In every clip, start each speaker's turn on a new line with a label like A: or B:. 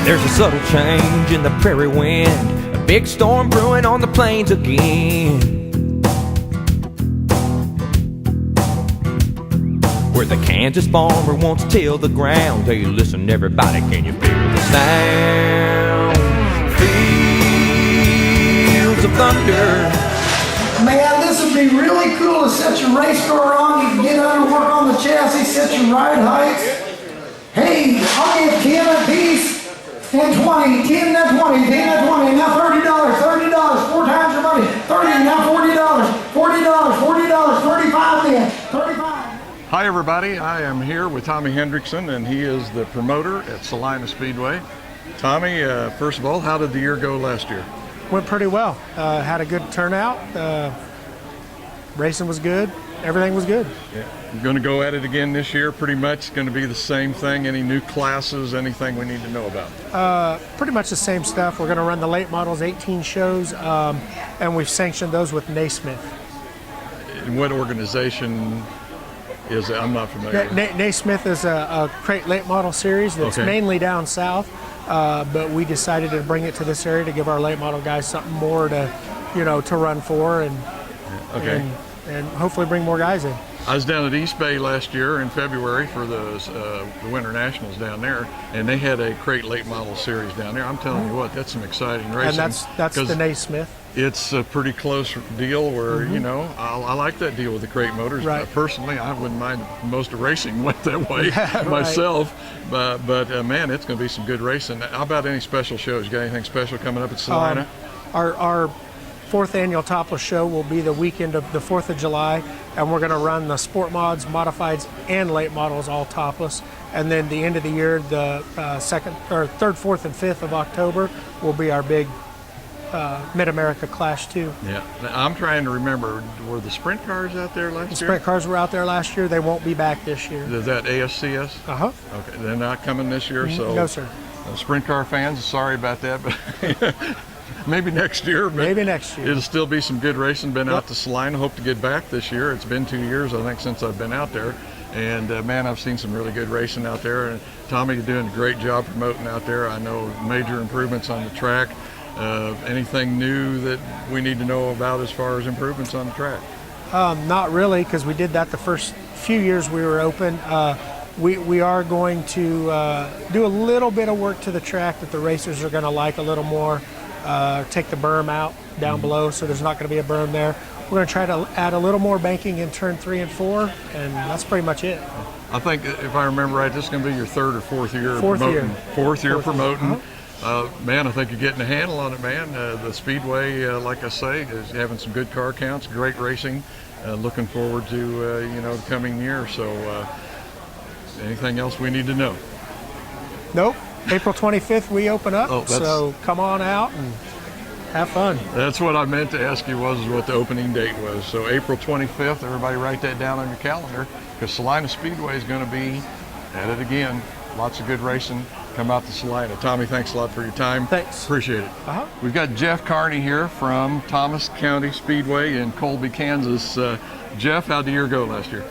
A: There's a subtle change in the prairie wind, a big storm brewing on the plains again. Where the Kansas farmer wants to till the ground. Hey, listen everybody, can you feel the sound? Fields of thunder.
B: Man, this would be really cool to set your race car on. You can get under, work on the chassis, set your ride heights. Hey, I'll give 10 a piece. 10, 20, 10, then 20, 10, then 20, now $30, $30, 4 times your money, 30, now $40, $40, $40, 35 then, 35.
C: Hi everybody, I am here with Tommy Hendrickson, and he is the promoter at Salina Speedway. Tommy, first of all, how did the year go last year?
D: Went pretty well. Had a good turnout. Racing was good. Everything was good.
C: Yeah. You're going to go at it again this year, pretty much going to be the same thing. Any new classes, anything we need to know about?
D: Pretty much the same stuff. We're going to run the late models, 18 shows, and we've sanctioned those with Naismith.
C: And what organization is it? I'm not familiar.
D: Naismith is a crate late model series that's mainly down south, but we decided to bring it to this area to give our late model guys something more to, to run for and hopefully bring more guys in.
C: I was down at East Bay last year in February for the Winter Nationals down there, and they had a crate late model series down there. I'm telling you what, that's some exciting racing.
D: And that's the Naismith.
C: It's a pretty close deal where, I like that deal with the crate motors.
D: Right.
C: Personally, I wouldn't mind most of racing went that way myself, but man, it's going to be some good racing. How about any special shows? You got anything special coming up at Salina?
D: Our 4th annual topless show will be the weekend of the 4th of July, and we're going to run the sport mods, modifieds, and late models all topless. And then the end of the year, the 3rd, 4th, and 5th of October will be our big Mid-America Clash 2. Yeah,
C: I'm trying to remember, were the sprint cars out there last year?
D: Sprint cars were out there last year. They won't be back this year.
C: Is that ASCS?
D: Uh-huh.
C: Okay, they're not coming this year, so...
D: No, sir.
C: Sprint car fans, sorry about that, but maybe next year.
D: Maybe next year.
C: It'll still be some good racing. Been out to Salina, hope to get back this year. It's been 2 years, I think, since I've been out there. And man, I've seen some really good racing out there. And Tommy, you're doing a great job promoting out there. I know major improvements on the track. Anything new that we need to know about as far as improvements on the track?
D: Not really, because we did that the first few years we were open. We are going to do a little bit of work to the track that the racers are going to like a little more. Take the berm out down below, so there's not going to be a berm there. We're going to try to add a little more banking in turn 3 and 4, and that's pretty much it.
C: I think, if I remember right, this is going to be your 3rd or 4th year
D: promoting.
C: Fourth year promoting. Man, I think you're getting a handle on it, man. The Speedway, like I say, is having some good car counts, great racing. Looking forward to the coming year. So, anything else we need to know?
D: Nope. April 25th we open up, so come on out and have fun.
C: That's what I meant to ask you was what the opening date was. So April 25th, everybody write that down on your calendar, because Salina Speedway is going to be at it again. Lots of good racing. Come out to Salina. Tommy, thanks a lot for your time.
D: Thanks.
C: Appreciate it. We've got Jeff Carney here from Thomas County Speedway in Colby, Kansas. Jeff, how'd the year go last year?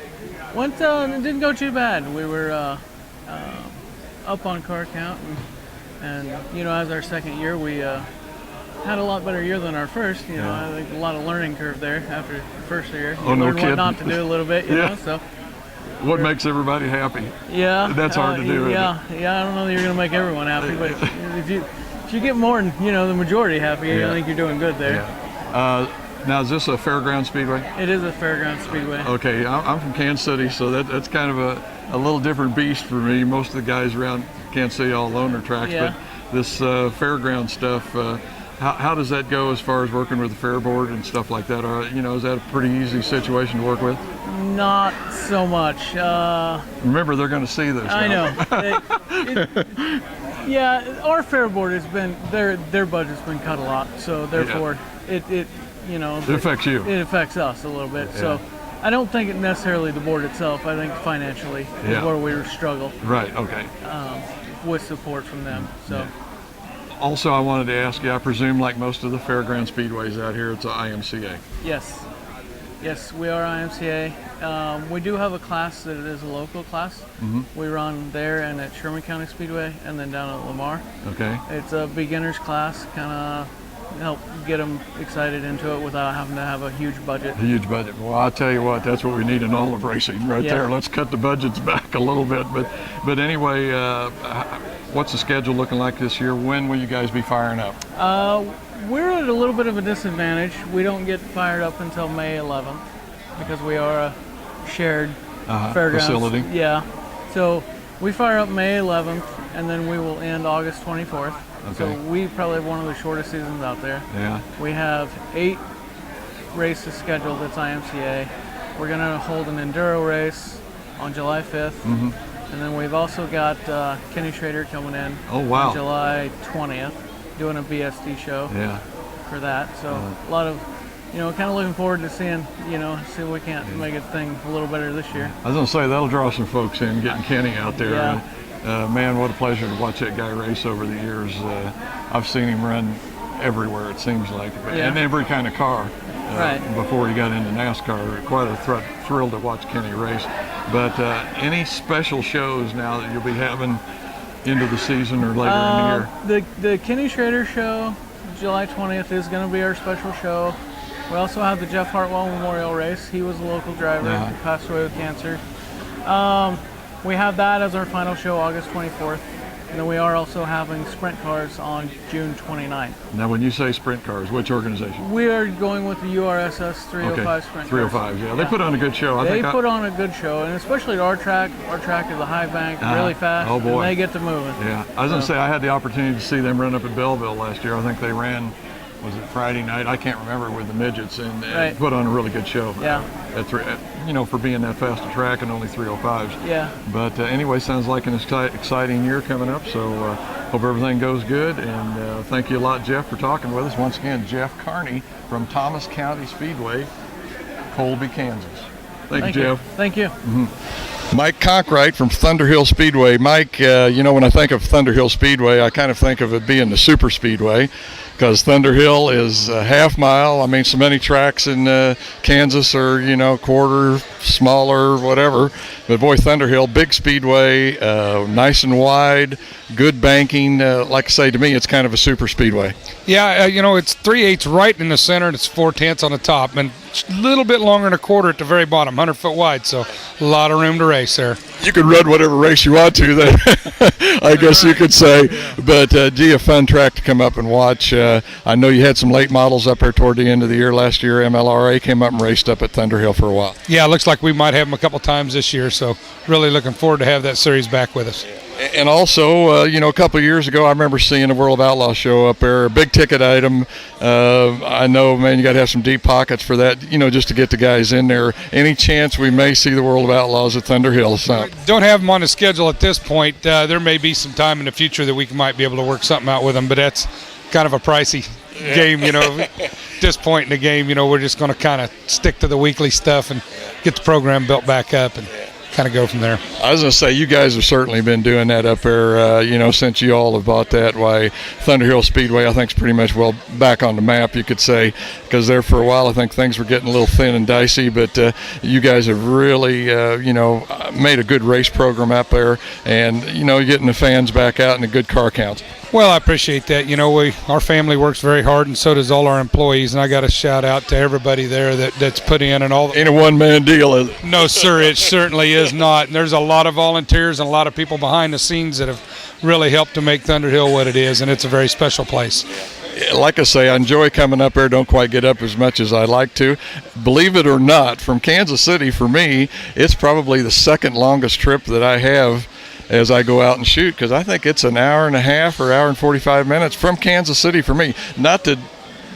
E: It didn't go too bad. We were up on car count, and as our second year, we had a lot better year than our first. I think a lot of learning curve there after the first year.
C: Oh, no
E: learn
C: kidding.
E: What not to do a little bit, you know. So.
C: What makes everybody happy?
E: Yeah,
C: that's hard to do.
E: Yeah. I don't know that you're going to make everyone happy, but if you get more than the majority happy, I think you're doing good there.
C: Yeah. Now, is this a fairground speedway?
E: It is a fairground speedway.
C: Okay, I'm from Kansas City, so that's kind of a little different beast for me. Most of the guys around Kansas City all loaner tracks, but this fairground stuff. How does that go as far as working with the fair board and stuff like that? Is that a pretty easy situation to work with?
E: Not so much.
C: Remember, they're going to see this.
E: I know. Our fair board has been their budget's been cut a lot, so therefore it
C: affects you.
E: It affects us a little bit. Yeah. So I don't think it necessarily the board itself. I think financially is where we struggle.
C: Right. Okay.
E: With support from them. So.
C: Yeah. Also, I wanted to ask you, I presume like most of the fairground speedways out here, it's an IMCA.
E: Yes. Yes, we are IMCA. We do have a class that is a local class. We run there and at Sherman County Speedway, and then down at Lamar.
C: Okay.
E: It's a beginner's class, kind of help get them excited into it without having to have a huge budget.
C: A huge budget. Well, I'll tell you what, that's what we need in all of racing right there. Let's cut the budgets back a little bit. But anyway, what's the schedule looking like this year? When will you guys be firing up?
E: We're at a little bit of a disadvantage. We don't get fired up until May 11th because we are a shared fairgrounds
C: facility.
E: Yeah. So we fire up May 11th, and then we will end August 24th.
C: Okay.
E: So we probably have one of the shortest seasons out there.
C: Yeah.
E: We have 8 races scheduled. That's IMCA. We're going to hold an enduro race on July 5th. And then we've also got Kenny Schrader coming in on July 20th, doing a BSD show for that. So a lot of, kind of looking forward to seeing, see if we can't make a thing a little better this year.
C: I was going to say, that'll draw some folks in, getting Kenny out there.
E: Yeah.
C: Man, what a pleasure to watch that guy race over the years. I've seen him run everywhere, it seems like, and every kind of car. Before he got into NASCAR, quite a thrill to watch Kenny race. But any special shows now that you'll be having into the season or later in the year?
E: The Kenny Schrader show, July 20th, is going to be our special show. We also have the Jeff Hartwell Memorial Race. He was a local driver who passed away with cancer. We have that as our final show, August 24th. And then we are also having sprint cars on June 29th.
C: Now, when you say sprint cars, which organization?
E: We are going with the URSS 305 sprint
C: 305,
E: cars.
C: yeah. They put on a good show.
E: They put on a good show, and especially at our track. Our track is a high bank, really fast, and they get to moving.
C: Yeah, I was going to say, I had the opportunity to see them run up at Belleville last year. I think they ran, was it Friday night? I can't remember, with the midgets, and put on a really good show.
E: Yeah.
C: For being that fast a track and only 305s.
E: Yeah.
C: But anyway, sounds like an exciting year coming up, so hope everything goes good, and thank you a lot, Jeff, for talking with us. Once again, Jeff Carney from Thomas County Speedway, Colby, Kansas. Thank you, Jeff.
E: Thank you.
C: Mike Conkright from Thunderhill Speedway. Mike, when I think of Thunderhill Speedway, I kind of think of it being the super speedway, because Thunderhill is a half mile. I mean, so many tracks in Kansas are, quarter, smaller, whatever. But boy, Thunderhill, big speedway, nice and wide, good banking. Like I say, to me, it's kind of a super speedway.
F: Yeah, it's 3/8 right in the center, and it's 4/10 on the top, and a little bit longer than a quarter at the very bottom, 100 foot wide, so a lot of room to race there.
C: You could run whatever race you want to, then, I guess you could say. But, gee, a fun track to come up and watch. I know you had some late models up there toward the end of the year. Last year, MLRA came up and raced up at Thunderhill for a while.
F: Yeah, it looks like we might have them a couple times this year, so really looking forward to have that series back with us.
C: And also, a couple of years ago, I remember seeing a World of Outlaws show up there, a big ticket item. I know, man, you got to have some deep pockets for that, just to get the guys in there. Any chance we may see the World of Outlaws at Thunderhill? So.
F: Don't have them on the schedule at this point. There may be some time in the future that we might be able to work something out with them, but that's kind of a pricey game, At this point in the game, we're just going to kind of stick to the weekly stuff and get the program built back up and kind of go from there.
C: I was going to say, you guys have certainly been doing that up there, since you all have bought that. Why, Thunderhill Speedway, I think, is pretty much back on the map, you could say, because there for a while I think things were getting a little thin and dicey, but you guys have really, made a good race program up there, and, getting the fans back out and a good car count.
F: Well, I appreciate that. Our family works very hard, and so does all our employees, and I got to shout out to everybody there that's put in and all.
C: Ain't a one-man deal, is it?
F: No, sir, it certainly is not. And there's a lot of volunteers and a lot of people behind the scenes that have really helped to make Thunderhill what it is, and it's a very special place.
C: Like I say, I enjoy coming up there. Don't quite get up as much as I like to. Believe it or not, from Kansas City, for me, it's probably the second longest trip that I have as I go out and shoot, because I think it's an hour and a half or hour and 45 minutes from Kansas City for me. Not to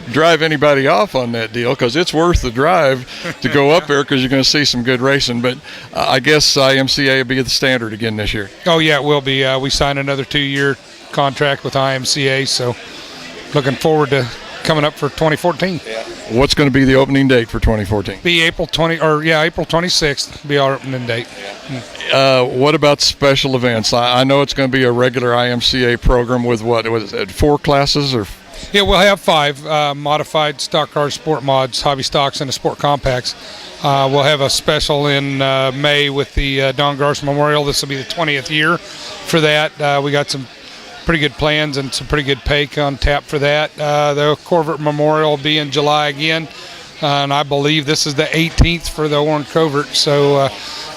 C: drive anybody off on that deal, because it's worth the drive to go up there, because you're going to see some good racing. But I guess IMCA will be the standard again this year.
F: Oh, yeah, it will be. We signed another 2-year contract with IMCA, so looking forward to coming up for 2014.
C: Yeah. What's going to be the opening date for 2014?
F: Be April 26th. Be our opening date.
C: Yeah. What about special events? I know it's going to be a regular IMCA program with what was it, 4 classes or
F: Yeah, we'll have 5 modified stock cars, sport mods, hobby stocks, and the sport compacts. We'll have a special in May with the Don Garsh Memorial. This will be the 20th year for that. We got some pretty good plans and some pretty good pay on tap for that. The Corvette Memorial will be in July again, and I believe this is the 18th for the Warren Covert. So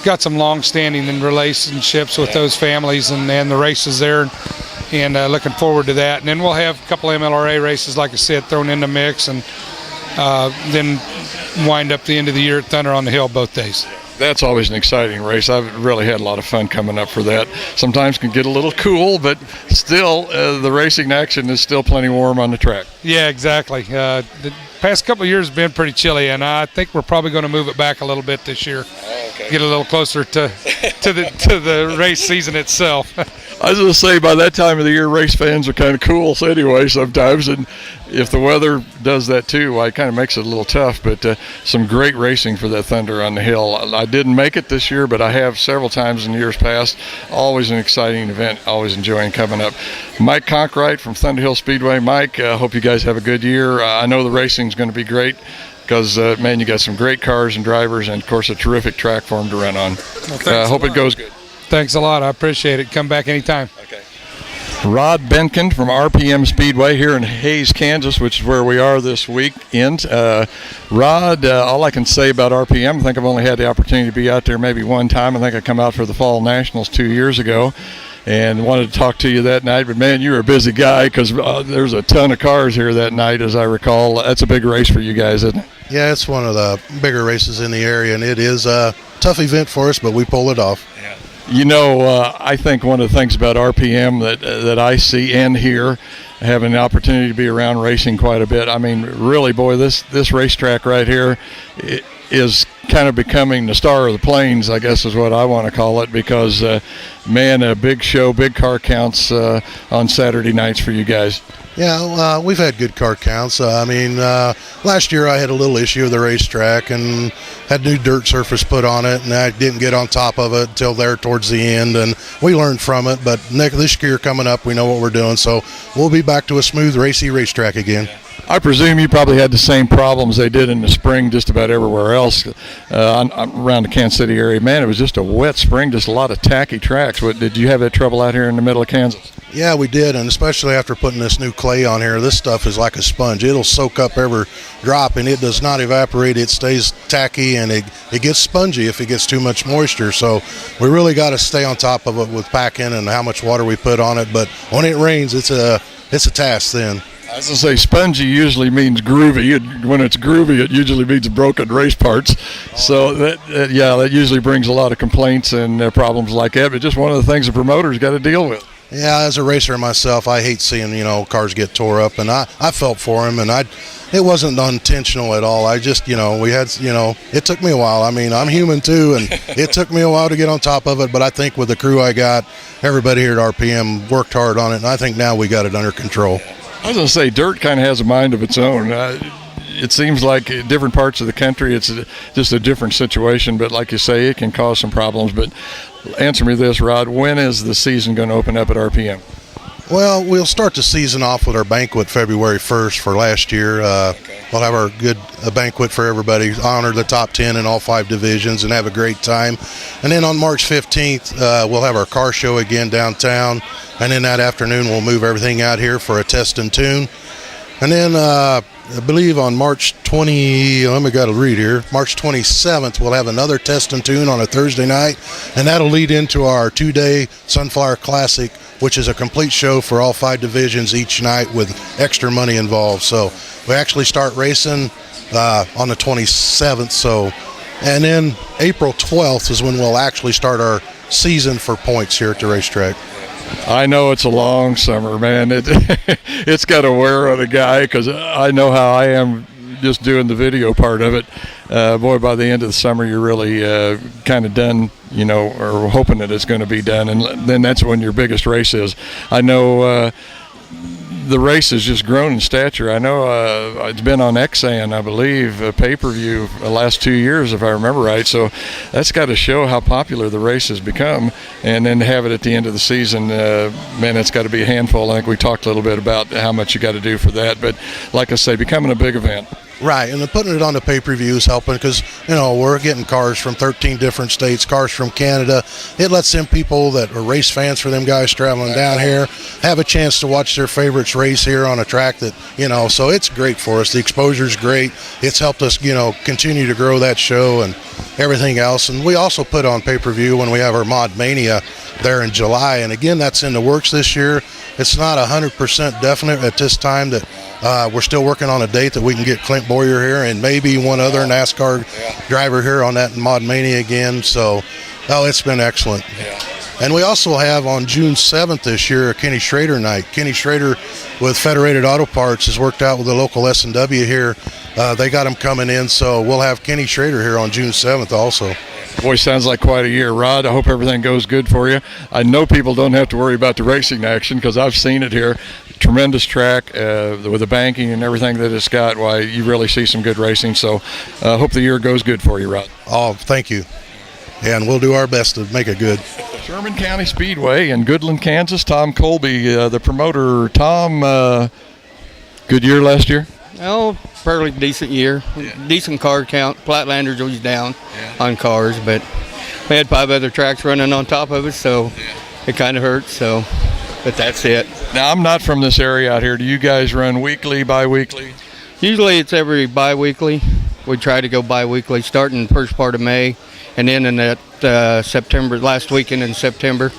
F: got some long-standing relationships with those families and the races there. And looking forward to that. And then we'll have a couple MLRA races, like I said, thrown in the mix, and then wind up the end of the year at Thunder on the Hill both days.
C: That's always an exciting race. I've really had a lot of fun coming up for that. Sometimes can get a little cool, but still the racing action is still plenty warm on the track.
F: Yeah, exactly. The past couple of years have been pretty chilly, and I think we're probably going to move it back a little bit this year. Okay. Get a little closer to the race season itself.
C: I was going to say, by that time of the year, race fans are kind of cool anyway sometimes, and if the weather does that too, it kind of makes it a little tough, but some great racing for that Thunder on the Hill. I didn't make it this year, but I have several times in years past. Always an exciting event, always enjoying coming up. Mike Conkright from Thunderhill Speedway. Mike, I hope you guys have a good year. I know the racing's going to be great because, man, you got some great cars and drivers and, of course, a terrific track for them to run on. Well, hope it goes good.
F: Thanks a lot. I appreciate it. Come back anytime.
C: Okay. Rod Benkin from RPM Speedway here in Hays, Kansas, which is where we are this weekend. Rod, all I can say about RPM, I think I've only had the opportunity to be out there maybe one time. I think I come out for the Fall Nationals 2 years ago and wanted to talk to you that night. But, man, you were a busy guy because there's a ton of cars here that night, as I recall. That's a big race for you guys, isn't it?
G: Yeah, it's one of the bigger races in the area, and it is a tough event for us, but we pull it off.
C: Yeah. You know, I think one of the things about RPM that I see and hear, having the opportunity to be around racing quite a bit, I mean, really, boy, this racetrack right here is kind of becoming the star of the plains, I guess is what I want to call it, because, man, a big show, big car counts on Saturday nights for you guys.
G: Yeah, we've had good car counts. Last year I had a little issue with the racetrack and had new dirt surface put on it, and I didn't get on top of it until there towards the end, and we learned from it. But this year coming up, we know what we're doing, so we'll be back to a smooth, racy racetrack again.
C: I presume you probably had the same problems they did in the spring just about everywhere else around the Kansas City area. Man, it was just a wet spring, just a lot of tacky tracks. Did you have that trouble out here in the middle of Kansas?
G: Yeah, we did, and especially after putting this new clay on here, this stuff is like a sponge. It'll soak up every drop, and it does not evaporate. It stays tacky, and it gets spongy if it gets too much moisture. So we really got to stay on top of it with packing and how much water we put on it. But when it rains, it's a task then.
C: I was going to say, spongy usually means groovy. When it's groovy, it usually means broken race parts. So, that usually brings a lot of complaints and problems like that. But just one of the things the promoters got to deal with.
G: Yeah, as a racer myself, I hate seeing, cars get tore up. And I felt for him, and it wasn't unintentional at all. I just, it took me a while. I mean, I'm human too, and it took me a while to get on top of it. But I think with the crew I got, everybody here at RPM worked hard on it, and I think now we got it under control.
C: I was going to say, dirt kind of has a mind of its own. It seems like in different parts of the country, it's just a different situation. But like you say, it can cause some problems. But answer me this, Rod, when is the season going to open up at RPM?
G: Well, we'll start the season off with our banquet February 1st for last year. We'll have our good banquet for everybody, honor the top 10 in all 5 divisions, and have a great time. And then on March 15th, we'll have our car show again downtown. And then that afternoon, we'll move everything out here for a test and tune. And then I believe on March 27th, we'll have another test and tune on a Thursday night. And that'll lead into our 2-day Sunflower Classic, which is a complete show for all 5 divisions each night with extra money involved. So we actually start racing on the 27th. And then April 12th is when we'll actually start our season for points here at the racetrack.
C: I know it's a long summer, man. It's got to wear on a guy because I know how I am just doing the video part of it. Boy, by the end of the summer, you're really kind of done, or hoping that it's going to be done. And then that's when your biggest race is. I know the race has just grown in stature. I know it's been on XAN, I believe, pay-per-view the last 2 years, if I remember right. So that's got to show how popular the race has become. And then to have it at the end of the season, man, it's got to be a handful. I think we talked a little bit about how much you got to do for that. But like I say, becoming a big event.
G: Right, and then putting it on the pay-per-view is helping because, you know, we're getting cars from 13 different states, cars from Canada. It lets them people that are race fans for them guys traveling down here have a chance to watch their favorites race here on a track that, you know, so it's great for us. The exposure's great. It's helped us, you know, continue to grow that show and everything else. And we also put on pay-per-view when we have our Mod Mania there in July. And again, that's in the works this year. It's not 100% definite at this time that we're still working on a date that we can get Clint Boyer here and maybe one other NASCAR driver here on that Mod Mania again. So, it's been excellent. And we also have on June 7th this year a Kenny Schrader night. Kenny Schrader with Federated Auto Parts has worked out with the local S&W here. They got him coming in, so we'll have Kenny Schrader here on June 7th also.
C: Boy, sounds like quite a year. Rod, I hope everything goes good for you. I know people don't have to worry about the racing action because I've seen it here. Tremendous track with the banking and everything that it's got. Why, you really see some good racing. So hope the year goes good for you, Rod.
G: Oh, thank you. And we'll do our best to make it good.
C: Sherman County Speedway in Goodland, Kansas. Tom Colby, the promoter. Tom, good year last year?
H: Oh, fairly decent year. Decent car count. Flatlander's always down on cars, but we had 5 other tracks running on top of us, so it kind of hurts. So, but that's it.
C: Now, I'm not from this area out here. Do you guys run weekly, bi-weekly?
H: Usually it's every bi-weekly. We try to go bi-weekly, starting the first part of May, and then in that September, last weekend in September,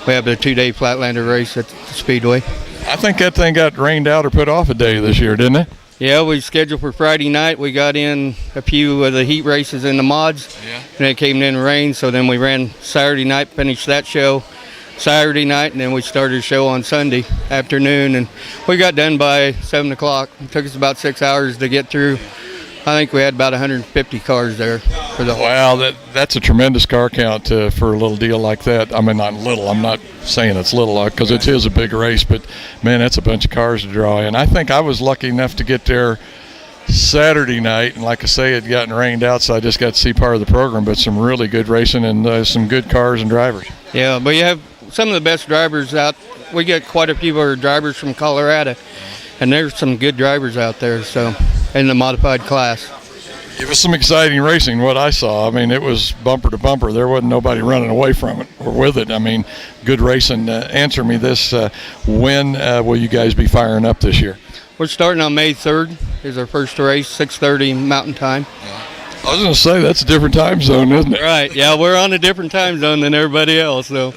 H: we have the 2-day Flatlander race at the Speedway. I
C: think that thing got rained out or put off a day this year, didn't it?
H: Yeah, we scheduled for Friday night. We got in a few of the heat races in the mods, and it came in rain, so then we ran Saturday night, finished that show Saturday night, and then we started a show on Sunday afternoon, and we got done by 7 o'clock. It took us about 6 hours to get through. I think we had about 150 cars there for the whole.
C: Wow, that's a tremendous car count for a little deal like that. I mean, not little. I'm not saying it's little because it is a big race, but man, that's a bunch of cars to draw in. I think I was lucky enough to get there Saturday night, and like I say, it had gotten rained out, so I just got to see part of the program. But some really good racing and some good cars and drivers.
H: Yeah, but you have some of the best drivers out. We get quite a few of our drivers from Colorado, and there's some good drivers out there. So. In the modified class.
C: It was some exciting racing, what I saw. I mean, it was bumper to bumper. There wasn't nobody running away from it or with it. I mean, good racing. Answer me this, when will you guys be firing up this year?
H: We're starting on May 3rd is our first race, 6:30 Mountain Time.
C: I was going to say, that's a different time zone, isn't it?
H: Right, yeah, we're on a different time zone than everybody else. So.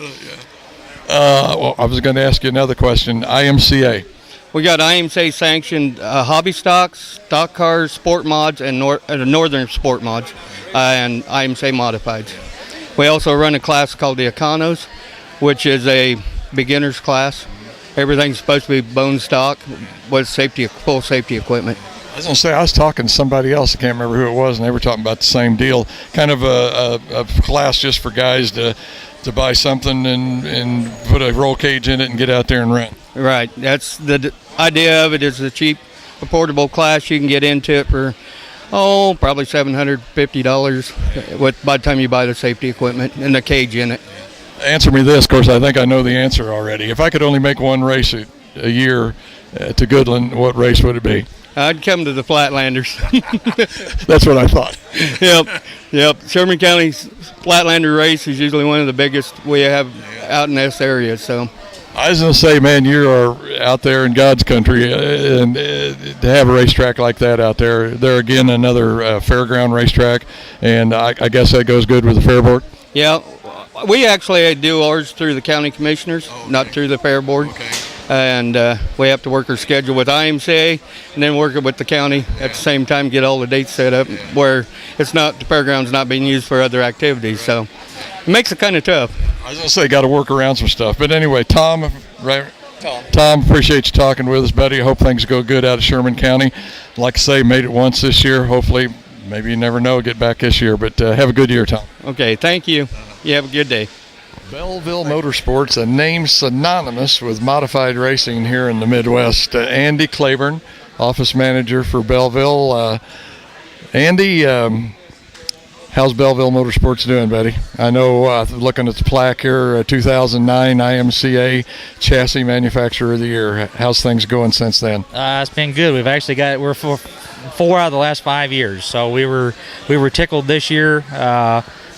C: Well, I was going to ask you another question. IMCA.
H: We got IMCA sanctioned hobby stocks, stock cars, sport mods, and northern sport mods, and IMCA modifieds. We also run a class called the Econos, which is a beginner's class. Everything's supposed to be bone stock with full safety equipment.
C: I was going to say, I was talking to somebody else, I can't remember who it was, and they were talking about the same deal. Kind of a class just for guys to buy something and put a roll cage in it and get out there and run.
H: Right. That's the idea of it. Is a cheap, affordable class. You can get into it for, probably $750 by the time you buy the safety equipment and the cage in it.
C: Answer me this. Of course, I think I know the answer already. If I could only make one race a year to Goodland, what race would it be?
H: I'd come to the Flatlanders.
C: That's what I thought.
H: Yep. Sherman County's Flatlander race is usually one of the biggest we have out in this area. So.
C: I was going to say, man, you are out there in God's country, and to have a racetrack like that out there, there again, another fairground racetrack, and I guess that goes good with the fair board?
H: Yeah, we actually do ours through the county commissioners, not through the fair board. Okay. And we have to work our schedule with IMCA and then work it with the county at the same time, get all the dates set up where the fairground's not being used for other activities. So it makes it kind of tough.
C: I was going to say, got to work around some stuff. But anyway, Tom, appreciate you talking with us, buddy. I hope things go good out of Sherman County. Like I say, made it once this year. Hopefully, maybe you never know, get back this year. But have a good year, Tom.
H: Okay, thank you. You have a good day.
C: Belleville Motorsports, a name synonymous with modified racing here in the Midwest. Andy Claiborne, office manager for Belleville. Andy, how's Belleville Motorsports doing, buddy? I know, looking at the plaque here, 2009 IMCA Chassis Manufacturer of the Year. How's things going since then?
I: It's been good. We're four out of the last 5 years, so we were tickled this year.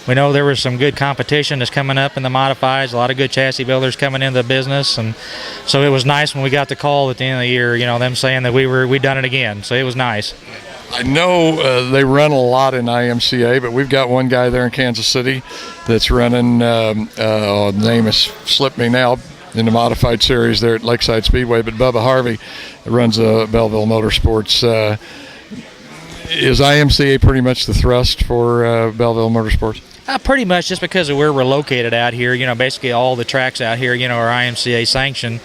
I: We know there was some good competition that's coming up in the modifieds, a lot of good chassis builders coming into the business, and so it was nice when we got the call at the end of the year, them saying that we'd done it again, so it was nice.
C: I know they run a lot in IMCA, but we've got one guy there in Kansas City that's running, the name has slipped me now, in the modified series there at Lakeside Speedway, but Bubba Harvey runs Belleville Motorsports. Is IMCA pretty much the thrust for Belleville Motorsports?
I: Pretty much, just because of where we're located out here, basically all the tracks out here, are IMCA sanctioned.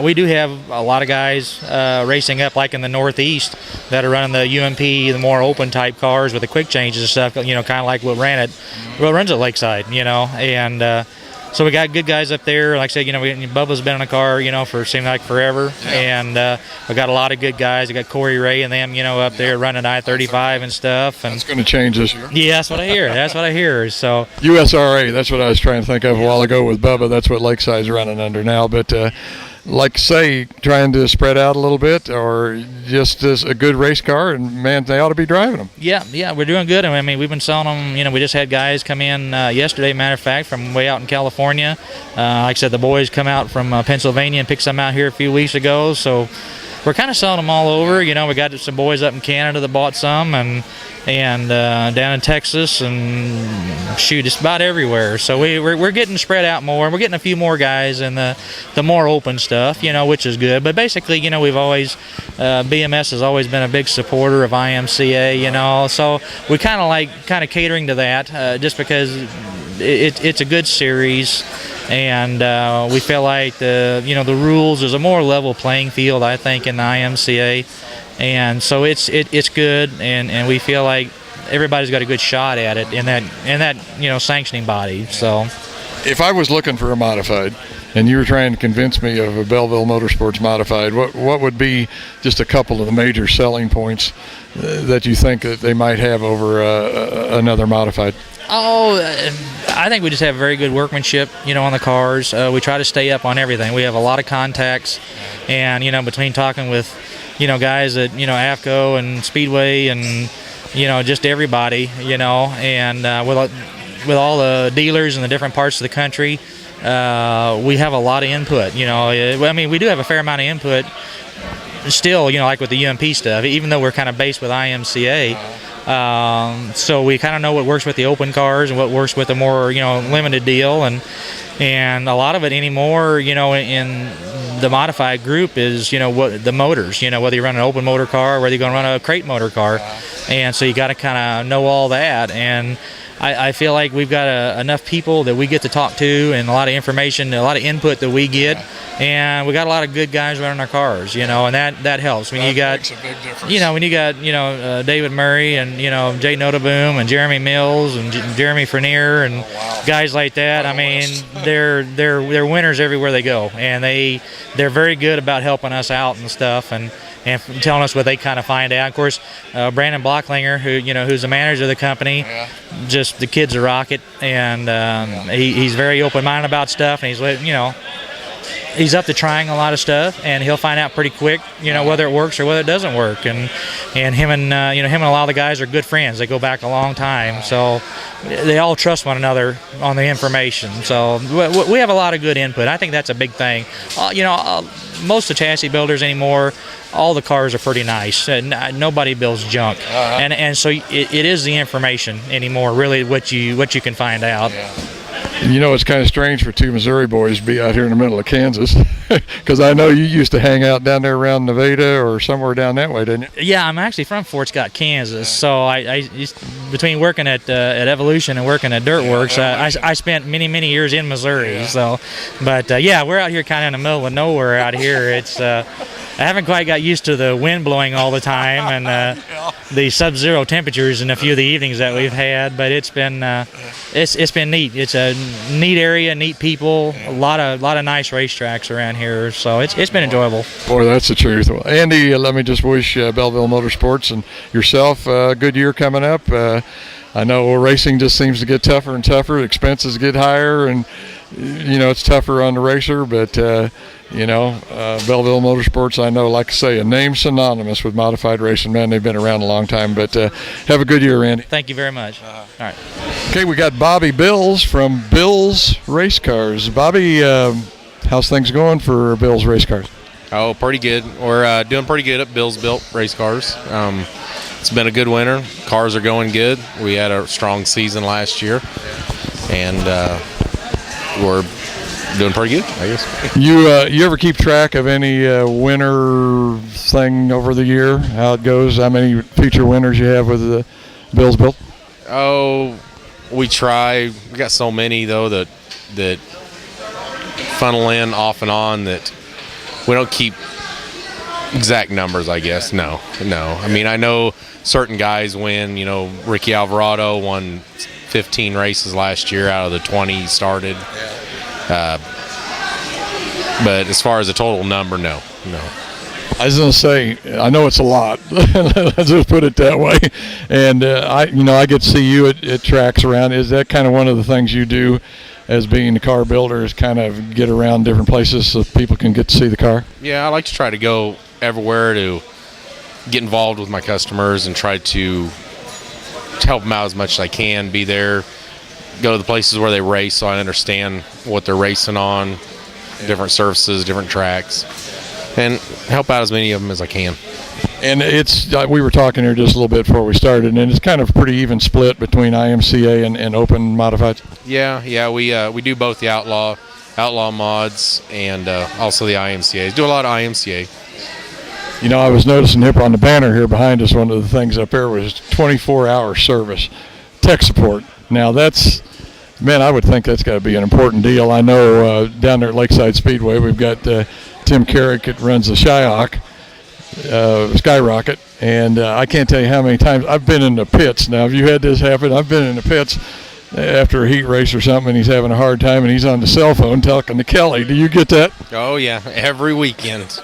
I: We do have a lot of guys racing up like in the Northeast that are running the UMP, the more open type cars with the quick changes and stuff, kind of like what runs at Lakeside, and so we got good guys up there. Like I said, Bubba's been in a car, for seemed like forever, and we got a lot of good guys. We got Corey Ray and them, up there running I-35 and stuff. And
C: it's going to change this year.
I: Yeah, that's what I hear. So
C: USRA, that's what I was trying to think of a while ago with Bubba. That's what Lakeside's running under now. But like say, trying to spread out a little bit, or just as a good race car, and man, they ought to be driving them.
I: Yeah, we're doing good. I mean, we've been selling them. We just had guys come in yesterday, matter of fact, from way out in California. Like I said, the boys come out from Pennsylvania and picked some out here a few weeks ago. So we're kind of selling them all over. We got some boys up in Canada that bought some, and down in Texas, and just about everywhere. So we're getting spread out more. We're getting a few more guys in the more open stuff, which is good. But basically, we've always BMS has always been a big supporter of IMCA, so we kind of catering to that, just because it's a good series, and we feel like the rules is a more level playing field, I think, in the IMCA. And so it's good, and we feel like everybody's got a good shot at it in that sanctioning body. So
C: if I was looking for a modified and you were trying to convince me of a Belleville Motorsports modified, what would be just a couple of the major selling points that you think that they might have over another modified?
I: I think we just have very good workmanship, on the cars. We try to stay up on everything. We have a lot of contacts, and between talking with guys at AFCO and Speedway, and just everybody, and with all the dealers in the different parts of the country, we have a lot of input. I mean, we do have a fair amount of input still, like with the UMP stuff, even though we're kind of based with IMCA. So we kind of know what works with the open cars and what works with the more limited deal, and a lot of it anymore, in the modified group is what the motors, whether you run an open motor car or whether you're going to run a crate motor car, and so you got to kind of know all that. And I feel like we've got enough people that we get to talk to, and a lot of information, a lot of input that we get, and we got a lot of good guys running our cars, and that helps. When you got,
C: makes a big difference.
I: When you got David Murray and Jay Notaboom and Jeremy Mills and Jeremy Frenier and guys like that. I mean, they're winners everywhere they go, and they're very good about helping us out and stuff, and telling us what they kind of find out. Of course, Brandon Blocklinger, who's the manager of the company, just the kid's a rocket, and he's very open-minded about stuff, and he's up to trying a lot of stuff, and he'll find out pretty quick, whether it works or whether it doesn't work. And him and him and a lot of the guys are good friends. They go back a long time, so they all trust one another on the information. So we have a lot of good input. I think that's a big thing. Most of the chassis builders anymore, all the cars are pretty nice. Nobody builds junk, and so it is the information anymore, really, what you can find out.
C: It's kind of strange for two Missouri boys to be out here in the middle of Kansas, because I know you used to hang out down there around Nevada or somewhere down that way, didn't you?
I: Yeah, I'm actually from Fort Scott, Kansas. So I between working at Evolution and working at Dirtworks, I spent many years in Missouri. So, but yeah, we're out here kind of in the middle of nowhere out here. It's haven't quite got used to the wind blowing all the time and the sub-zero temperatures in a few of the evenings that we've had. But it's been neat. It's a neat area, neat people, a lot of nice racetracks around here. So it's been enjoyable.
C: Boy, that's the truth. Well, Andy, let me just wish Belleville Motorsports and yourself a good year coming up. I know racing just seems to get tougher and tougher. Expenses get higher, and it's tougher on the racer. But Belleville Motorsports, I know, like I say, a name synonymous with modified racing. Man, they've been around a long time. But have a good year, Andy.
I: Thank you very much. All right.
C: Okay, we got Bobby Bills from Bills Race Cars. Bobby, how's things going for Bills Race Cars?
J: Oh, pretty good. We're doing pretty good at Bills Built Race Cars. It's been a good winter. Cars are going good. We had a strong season last year, and we're doing pretty good, I guess.
C: You ever keep track of any winter thing over the year? How it goes? How many feature winners you have with the Bills Built?
J: Oh, we try. We got so many though that funnel in off and on that we don't keep exact numbers, I guess. No. I mean, I know certain guys win. Ricky Alvarado won 15 races last year out of the 20 he started. But as far as the total number, no.
C: I was going to say, I know it's a lot. Let's just put it that way. And I get to see you at tracks around. Is that kind of one of the things you do as being a car builder, is kind of get around different places so people can get to see the car?
J: Yeah, I like to try to go everywhere to get involved with my customers and try to help them out as much as I can, be there, go to the places where they race so I understand what they're racing on, different surfaces, different tracks, and help out as many of them as I can.
C: And it's we were talking here just a little bit before we started, and it's kind of pretty even split between IMCA and open modifieds.
J: Yeah, we do both the outlaw mods and also the IMCAs. Do a lot of IMCA.
C: I was noticing here on the banner here behind us, one of the things up there was 24-hour service, tech support. Now I would think that's got to be an important deal. I know down there at Lakeside Speedway, we've got Tim Carrick that runs the Skyrocket, and I can't tell you how many times I've been in the pits. Now, have you had this happen? I've been in the pits after a heat race or something, and he's having a hard time, and he's on the cell phone talking to Kelly. Do you get that?
J: Oh yeah, every weekend.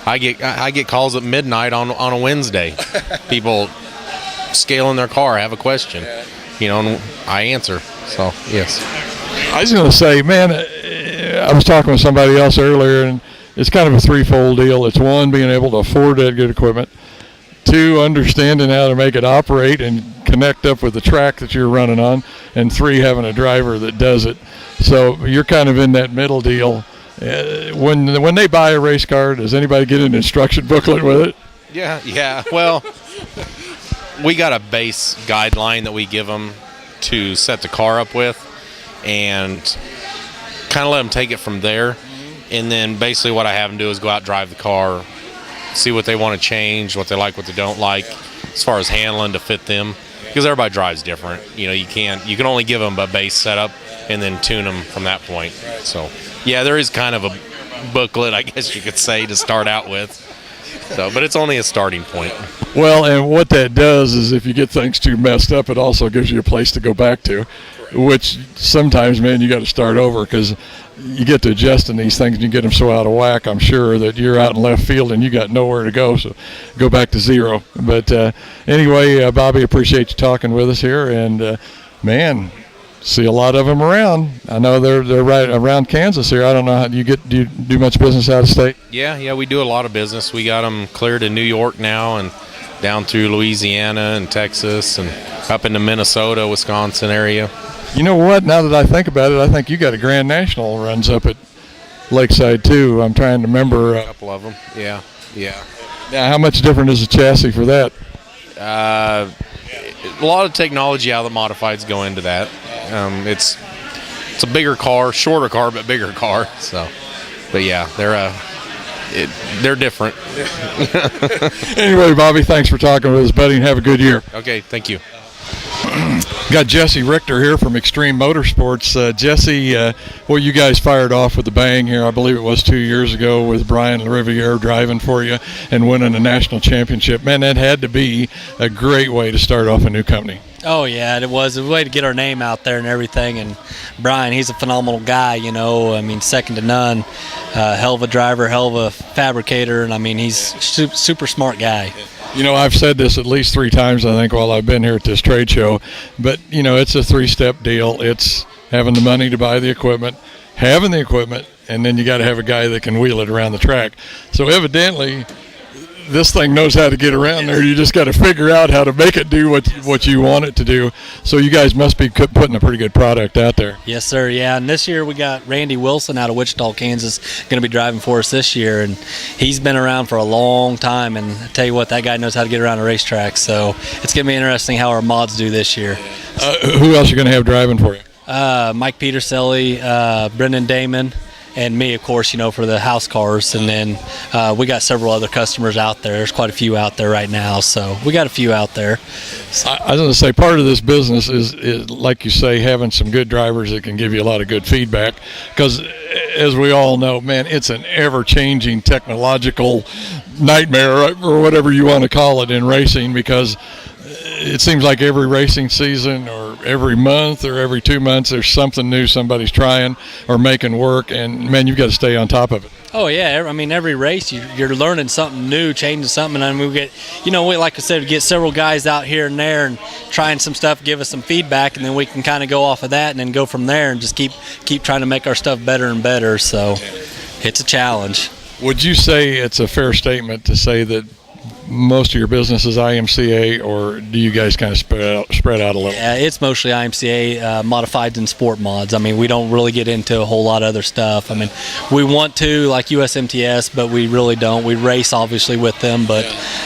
J: I get calls at midnight on a Wednesday. People scaling their car, have a question, and I answer. So yes.
C: I was going to say, man, I was talking with somebody else earlier, and it's kind of a threefold deal. It's one, being able to afford that good equipment. Two, understanding how to make it operate and connect up with the track that you're running on. And three, having a driver that does it. So you're kind of in that middle deal. When they buy a race car, does anybody get an instruction booklet with it?
J: Yeah. Well, we got a base guideline that we give them to set the car up with, and kind of let them take it from there. And then basically what I have them do is go out, drive the car, see what they want to change, what they like, what they don't like, as far as handling to fit them, because everybody drives different. You can only give them a base setup and then tune them from that point. So yeah, there is kind of a booklet, I guess you could say, to start out with. So, but it's only a starting point.
C: Well, and what that does is if you get things too messed up, it also gives you a place to go back to, which sometimes, man, you got to start over, because you get to adjusting these things and you get them so out of whack, I'm sure, that you're out in left field and you got nowhere to go, so go back to zero. But anyway, Bobby, appreciate you talking with us here, and man, see a lot of them around. I know they're right around Kansas here. I don't know how do you do much business out of state?
J: Yeah, we do a lot of business. We got them cleared to New York now, and down through Louisiana and Texas, and up into Minnesota, Wisconsin area.
C: You know what? Now that I think about it, I think you got a Grand National runs up at Lakeside too. I'm trying to remember.
J: A couple of them. Yeah.
C: Now, how much different is the chassis for that?
J: A lot of technology out of the modifieds go into that. It's a bigger car, shorter car, but bigger car. So, but yeah, they're different.
C: Anyway, Bobby, thanks for talking with us, buddy, and have a good year.
J: Okay, thank you.
C: Got Jesse Richter here from Extreme Motorsports. Jesse, well, you guys fired off with a bang here. I believe it was 2 years ago with Brian Riviere driving for you and winning a national championship. Man, that had to be a great way to start off a new company.
K: Oh, yeah, it was a way to get our name out there and everything. And Brian, he's a phenomenal guy, you know. I mean, second to none. Hell of a driver, hell of a fabricator. And, I mean, he's super smart guy.
C: You know, I've said this at least 3 times, I think, while I've been here at this trade show. But, you know, it's a 3-step deal. It's having the money to buy the equipment, having the equipment, and then you got to have a guy that can wheel it around the track. So evidently, this thing knows how to get around there. You just got to figure out how to make it do what you want it to do. So you guys must be putting a pretty good product out there.
K: Yes, sir. Yeah, and this year we got Randy Wilson out of Wichita, Kansas, going to be driving for us this year, and he's been around for a long time. And I tell you what, that guy knows how to get around a racetrack. So it's going to be interesting how our mods do this year.
C: Who else are you going to have driving for you?
K: Mike Peterselli, Brendan Damon, and me, of course, you know, for the house cars. And then we got several other customers out there. There's quite a few out there right now, so we got a few out there.
C: I was going to say, part of this business is, like you say, having some good drivers that can give you a lot of good feedback, because as we all know, man, it's an ever-changing technological nightmare, or whatever you want to call it, in racing, because it seems like every racing season or every month or every 2 months there's something new somebody's trying or making work, and man, you've got to stay on top of it.
K: Oh yeah, I mean, every race you're learning something new, changing something. And we get, you know, like I said, we get several guys out here and there and trying some stuff, give us some feedback, and then we can kind of go off of that and then go from there and just keep trying to make our stuff better and better. So it's a challenge.
C: Would you say it's a fair statement to say that most of your business is IMCA, or do you guys kind of spread out a little?
K: Yeah, it's mostly IMCA, modifieds and sport mods. I mean, we don't really get into a whole lot of other stuff. I mean, we want to, like USMTS, but we really don't. We race, obviously, with them, but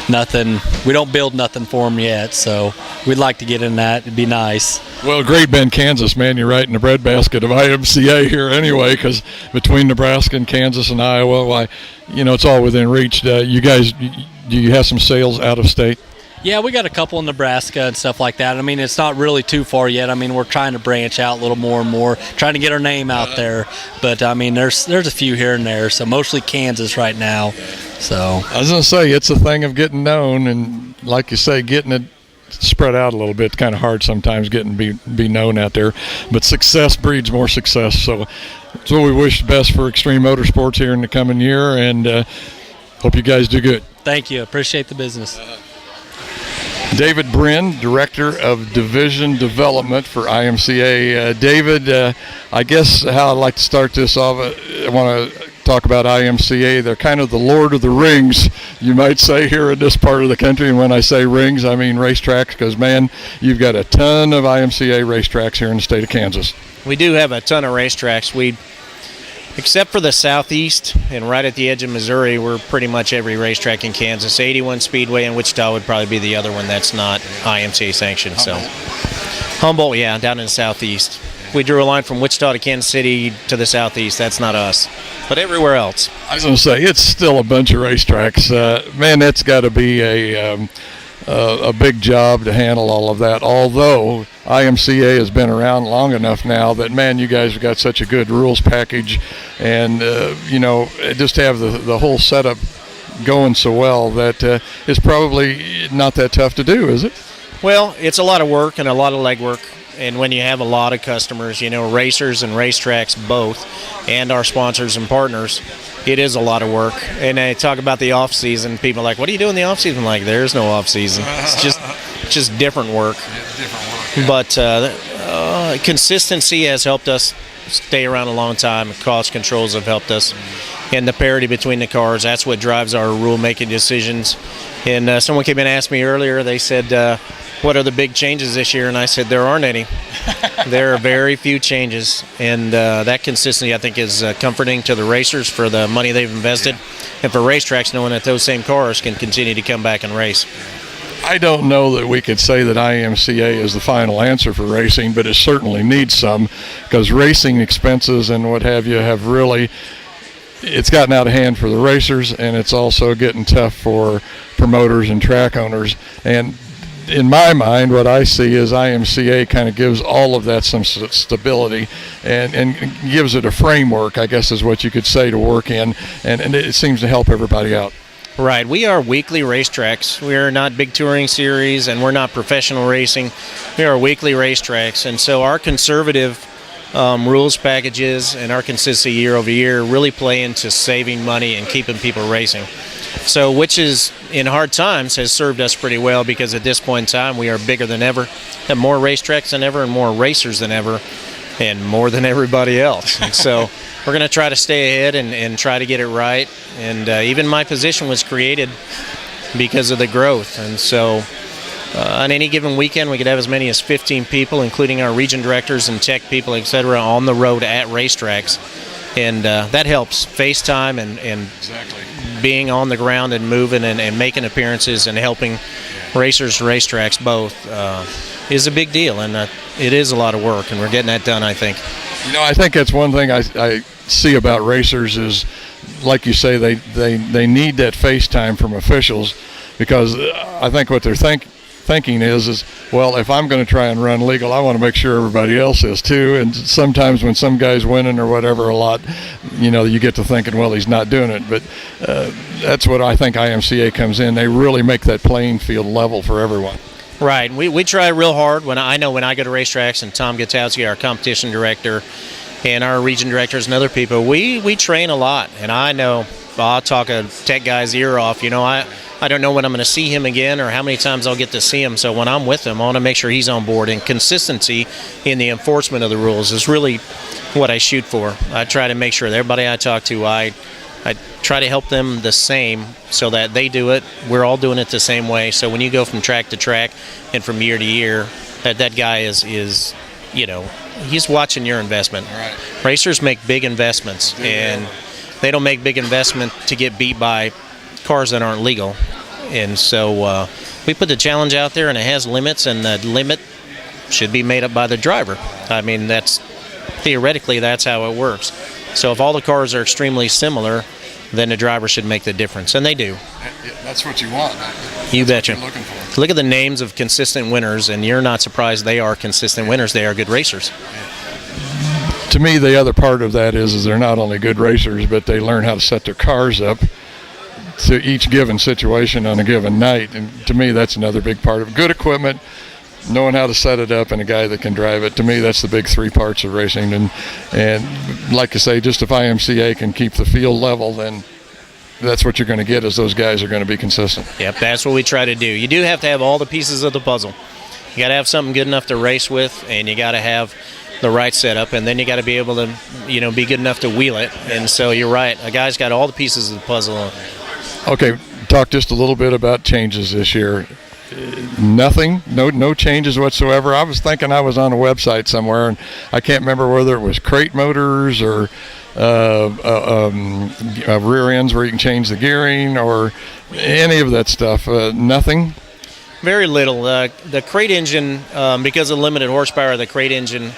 K: nothing. We don't build nothing for them yet, so we'd like to get in that. It'd be nice.
C: Well, Great Bend, Kansas, man, you're right in the breadbasket of IMCA here anyway, because between Nebraska and Kansas and Iowa, why, you know, it's all within reach. You guys, do you have some sales out of state?
K: Yeah, we got a couple in Nebraska and stuff like that. I mean, it's not really too far yet. I mean, we're trying to branch out a little more and more, trying to get our name out there. But, I mean, there's a few here and there, so mostly Kansas right now. So
C: I was going to say, it's a thing of getting known, and like you say, getting it spread out a little bit. It's kind of hard sometimes getting be known out there, but success breeds more success. So we wish the best for Extreme Motorsports here in the coming year, and hope you guys do good.
K: Thank you. Appreciate the business.
C: David Brin, Director of Division Development for IMCA. David, I guess how I'd like to start this off, I want to talk about IMCA. They're kind of the Lord of the Rings, you might say, here in this part of the country. And when I say rings, I mean racetracks, because, man, you've got a ton of IMCA racetracks here in the state of Kansas.
L: We do have a ton of racetracks. Except for the southeast and right at the edge of Missouri, we're pretty much every racetrack in Kansas. 81 Speedway in Wichita would probably be the other one that's not IMCA sanctioned. So Humboldt, yeah, down in the southeast. We drew a line from Wichita to Kansas City to the southeast. That's not us, but everywhere else.
C: I was going to say, it's still a bunch of racetracks. Man, that's got to be a big job to handle all of that, although IMCA has been around long enough now that, man, you guys have got such a good rules package, and you know, just have the whole setup going so well that it's probably not that tough to do, is it?
L: Well, it's a lot of work and a lot of legwork, and when you have a lot of customers, you know, racers and racetracks both, and our sponsors and partners, it is a lot of work. And I talk about the off season. People are like, "What do you do in the off season?" I'm like, there's no off season. It's just different work. But consistency has helped us stay around a long time. Cost controls have helped us, and the parity between the cars. That's what drives our rule-making decisions. And someone came in and asked me earlier. They said, "What are the big changes this year?" And I said, "There aren't any. There are very few changes." And that consistency, I think, is comforting to the racers for the money they've invested, and for racetracks knowing that those same cars can continue to come back and race.
C: I don't know that we could say that IMCA is the final answer for racing, but it certainly needs some, because racing expenses and what have you have really, it's gotten out of hand for the racers, and it's also getting tough for promoters and track owners. And in my mind, what I see is IMCA kind of gives all of that some stability and gives it a framework, I guess is what you could say, to work in, and it seems to help everybody out.
L: Right. We are weekly racetracks. We are not big touring series, and we're not professional racing. We are weekly racetracks, and so our conservative rules packages and our consistency year over year really play into saving money and keeping people racing. So, which is, in hard times, has served us pretty well, because at this point in time we are bigger than ever, have more racetracks than ever, and more racers than ever, and more than everybody else. And so we're going to try to stay ahead and try to get it right. And even my position was created because of the growth. And so on any given weekend, we could have as many as 15 people, including our region directors and tech people, etc., on the road at racetracks. And that helps. FaceTime and
C: Exactly.
L: being on the ground and moving and making appearances and helping racers, racetracks both is a big deal. And it is a lot of work, and we're getting that done, I think.
C: You know, I think that's one thing I see about racers is, like you say, they need that FaceTime from officials, because I think what they're thinking is, well, if I'm going to try and run legal, I want to make sure everybody else is too. And sometimes when some guy's winning or whatever a lot, you know, you get to thinking, well, he's not doing it. But that's what I think IMCA comes in. They really make that playing field level for everyone.
L: Right. We try real hard. When I go to racetracks, and Tom Gutowski, our competition director, and our region directors and other people, we train a lot. And I know I'll talk a tech guy's ear off. You know, I don't know when I'm going to see him again or how many times I'll get to see him. So when I'm with him, I want to make sure he's on board. And consistency in the enforcement of the rules is really what I shoot for. I try to make sure that everybody I talk to, I try to help them the same, so that they do it. We're all doing it the same way. So when you go from track to track and from year to year, that guy is you know, he's watching your investment.
C: Right.
L: Racers make big investments, and they don't make big investment to get beat by cars that aren't legal. And so we put the challenge out there, and it has limits, and the limit should be made up by the driver. I mean, theoretically that's how it works. So if all the cars are extremely similar, then the driver should make the difference, and they do.
C: That's what you want.
L: You betcha.
C: What you're looking for.
L: Look at the names of consistent winners, and you're not surprised they are consistent winners. They are good racers.
C: To me, the other part of that is they're not only good racers, but they learn how to set their cars up to each given situation on a given night. And to me, that's another big part of it. Good equipment, knowing how to set it up, and a guy that can drive it. To me, that's the big three parts of racing. And like I say, just if IMCA can keep the field level, then that's what you're going to get, is those guys are going to be consistent.
L: Yep, that's what we try to do. You do have to have all the pieces of the puzzle. You got to have something good enough to race with, and you got to have the right setup, and then you got to be able to, you know, be good enough to wheel it. And so you're right, a guy's got all the pieces of the puzzle.
C: Okay, talk just a little bit about changes this year. Nothing, no changes whatsoever. I was thinking I was on a website somewhere, and I can't remember whether it was crate motors or rear ends where you can change the gearing or any of that stuff. Nothing.
L: Very little. The crate engine, because of limited horsepower, the crate engine,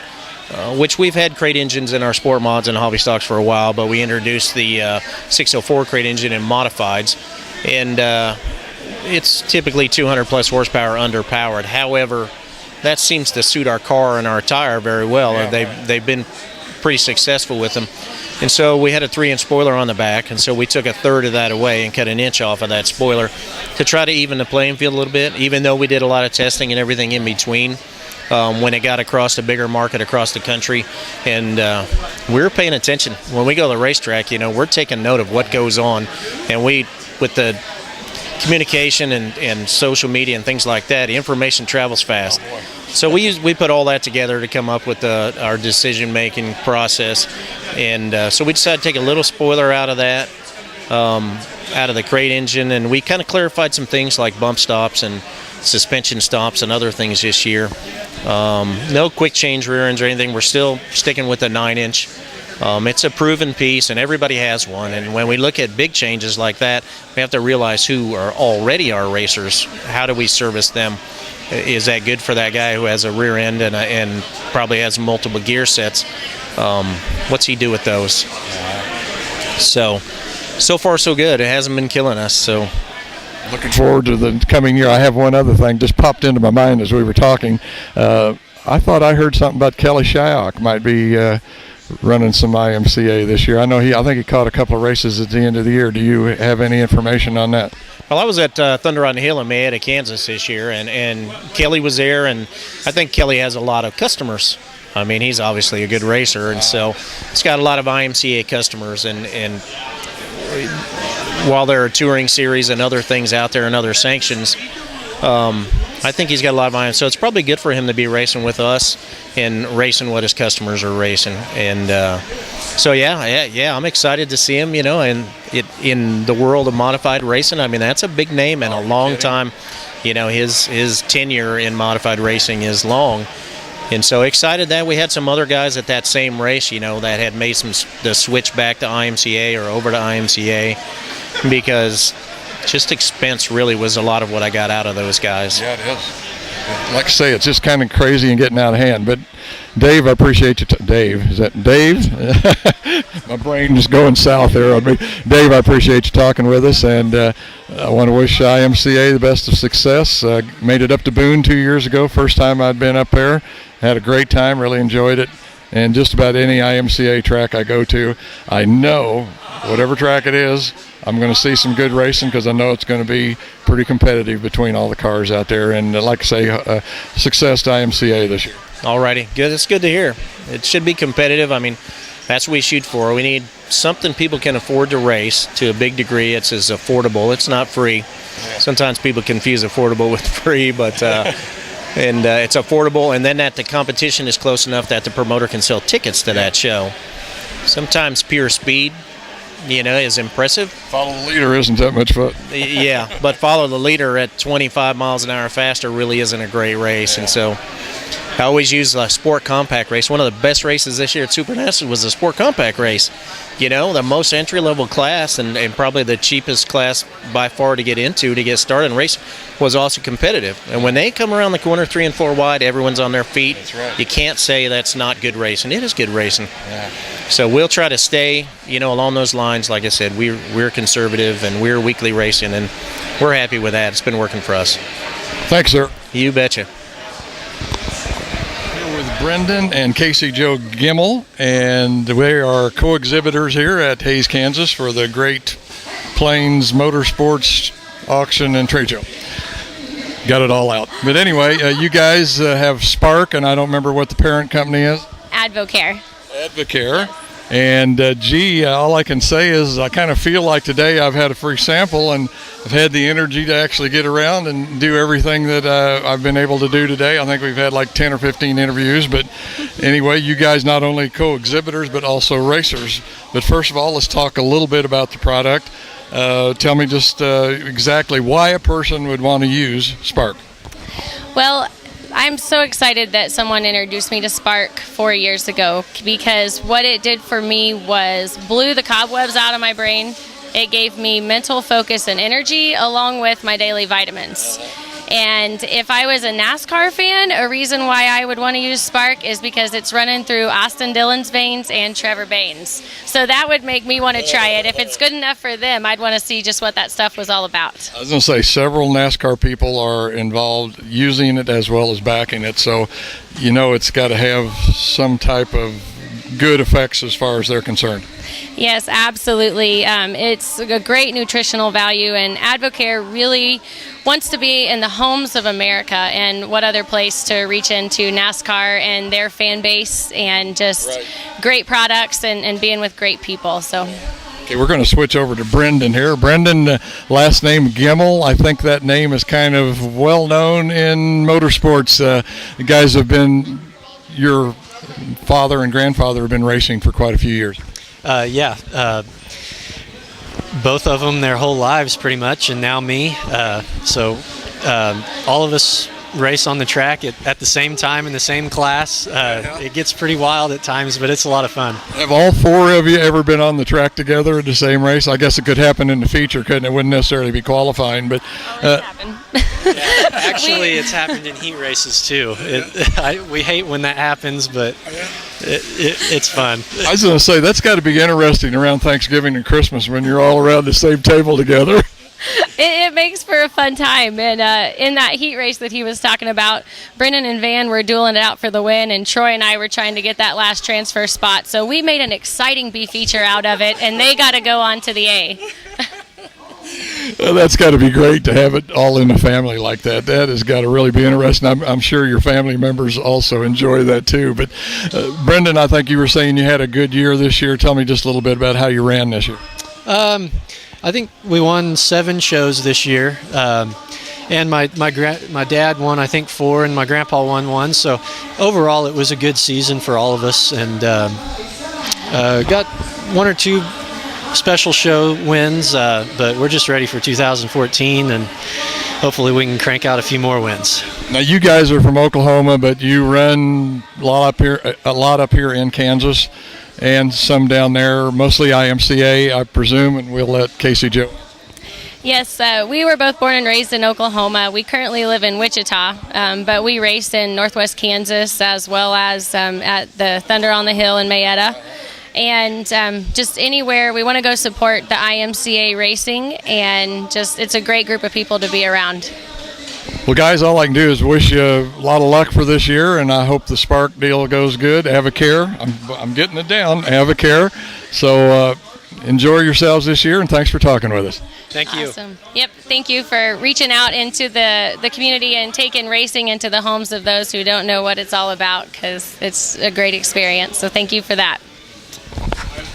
L: which we've had crate engines in our sport mods and hobby stocks for a while, but we introduced the 604 crate engine in modifieds, and it's typically 200 plus horsepower underpowered. However, that seems to suit our car and our tire very well.
C: Yeah.
L: They've been pretty successful with them. And so we had a 3-inch spoiler on the back, and so we took a third of that away and cut an inch off of that spoiler to try to even the playing field a little bit, even though we did a lot of testing and everything in between when it got across a bigger market across the country. And we're paying attention. When we go to the racetrack, you know, we're taking note of what goes on, and with the communication and social media and things like that, information travels fast. So we put all that together to come up with our decision-making process, and so we decided to take a little spoiler out of that, out of the crate engine, and we kind of clarified some things like bump stops and suspension stops and other things this year. No quick change rear ends or anything. We're still sticking with the 9-inch. It's a proven piece, and everybody has one. And when we look at big changes like that, we have to realize who are already our racers. How do we service them? Is that good for that guy who has a rear end and probably has multiple gear sets? What's he do with those? So far so good. It hasn't been killing us. So
C: Looking forward to the coming year. I have one other thing just popped into my mind as we were talking. I thought I heard something about Kelly Shyok might be running some IMCA this year. I think he caught a couple of races at the end of the year. Do you have any information on that?
L: Well, I was at Thunderhill in Mayetta, Kansas this year, and Kelly was there, and I think Kelly has a lot of customers. I mean, he's obviously a good racer, and so he's got a lot of IMCA customers, and while there are touring series and other things out there and other sanctions, I think he's got a lot of IMCA, so it's probably good for him to be racing with us and racing what his customers are racing, and so yeah, I'm excited to see him, and in the world of modified racing. I mean, that's a big name and a long time. His tenure in modified racing is long, and so excited that we had some other guys at that same race, that had made the switch back to IMCA or over to IMCA, because just expense really was a lot of what I got out of those guys.
C: Yeah, it is. Like I say, it's just kind of crazy and getting out of hand. But Dave, I appreciate you. Dave, is that Dave? My brain is going south there on me. Dave, I appreciate you talking with us, and I want to wish IMCA the best of success. Made it up to Boone 2 years ago, first time I'd been up there. Had a great time, really enjoyed it. And just about any IMCA track I go to, I know whatever track it is, I'm going to see some good racing, because I know it's going to be pretty competitive between all the cars out there. And like I say, success to IMCA this year.
L: All righty, good. It's good to hear. It should be competitive. I mean, that's what we shoot for. We need something people can afford to race to a big degree. It's as affordable. It's not free. Sometimes people confuse affordable with free, but it's affordable. And then that the competition is close enough that the promoter can sell tickets to that show. Sometimes pure speed, is impressive.
C: Follow the leader isn't that much fun.
L: Yeah, but follow the leader at 25 miles an hour faster really isn't a great race. And so I always use a sport compact race. One of the best races this year at Super National was a sport compact race. The most entry-level class and probably the cheapest class by far to get into to get started in racing was also competitive. And when they come around the corner 3 and 4 wide, everyone's on their feet.
C: That's right.
L: You can't say that's not good racing. It is good racing.
C: Yeah.
L: So we'll try to stay, along those lines. Like I said, we're conservative and we're weekly racing, and we're happy with that. It's been working for us.
C: Thanks, sir.
L: You betcha.
C: With Brendan and Casey Joe Gimmel, and they are co-exhibitors here at Hays, Kansas for the Great Plains Motorsports Auction and Trade Show. Got it all out. But anyway, you guys have Spark, and I don't remember what the parent company is.
M: Advocare.
C: Advocare. And all I can say is I kind of feel like today I've had a free sample, and I've had the energy to actually get around and do everything that I've been able to do today. I think we've had like 10 or 15 interviews. But anyway, you guys not only co-exhibitors but also racers. But first of all, let's talk a little bit about the product. Tell me just exactly why a person would want to use Spark.
M: Well, I'm so excited that someone introduced me to Spark 4 years ago, because what it did for me was blew the cobwebs out of my brain. It gave me mental focus and energy along with my daily vitamins. And if I was a NASCAR fan, a reason why I would want to use Spark is because it's running through Austin Dillon's veins and Trevor Baynes. So that would make me want to try it. If it's good enough for them, I'd want to see just what that stuff was all about.
C: I was going to say several NASCAR people are involved using it as well as backing it. So, it's got to have some type of good effects as far as they're concerned.
M: Yes, absolutely. It's a great nutritional value, and Advocare really wants to be in the homes of America, and what other place to reach into NASCAR and their fan base, and just great products and being with great people. So.
C: Okay, we're going to switch over to Brendan here. Brendan, last name Gimmel. I think that name is kind of well known in motorsports. The guys have been, your father and grandfather have been racing for quite a few years.
N: Both of them their whole lives pretty much, and now me. So all of us race on the track at the same time in the same class. It gets pretty wild at times, but it's a lot of fun.
C: Have all four of you ever been on the track together at the same race? I guess it could happen in the feature, couldn't it? Wouldn't necessarily be qualifying, but
N: actually it's happened in heat races too. We hate when that happens, but it's fun.
C: I was going to say, that's got to be interesting around Thanksgiving and Christmas when you're all around the same table together.
M: It makes for a fun time. And in that heat race that he was talking about, Brennan and Van were dueling it out for the win, and Troy and I were trying to get that last transfer spot. So we made an exciting B feature out of it, and they got to go on to the A.
C: Well, that's got to be great to have it all in the family like that. That has got to really be interesting. I'm sure your family members also enjoy that too. But Brendan, I think you were saying you had a good year this year. Tell me just a little bit about how you ran this year.
N: I think we won 7 shows this year, and my dad won, I think, 4, and my grandpa won 1. So overall, it was a good season for all of us, and got 1 or 2 special show wins, but we're just ready for 2014, and hopefully we can crank out a few more wins.
C: Now, you guys are from Oklahoma, but you run a lot up here in Kansas, and some down there, mostly IMCA, I presume, and we'll let Casey Joe.
M: Yes, we were both born and raised in Oklahoma. We currently live in Wichita, but we race in northwest Kansas as well as at the Thunder on the Hill in Mayetta. And just anywhere, we want to go support the IMCA racing, and just it's a great group of people to be around.
C: Well, guys, all I can do is wish you a lot of luck for this year, and I hope the Spark deal goes good. Avocare, I'm getting it down, Avocare. So enjoy yourselves this year, and thanks for talking with us.
N: Thank you.
M: Awesome. Yep, thank you for reaching out into the community and taking racing into the homes of those who don't know what it's all about, because it's a great experience. So thank you for that.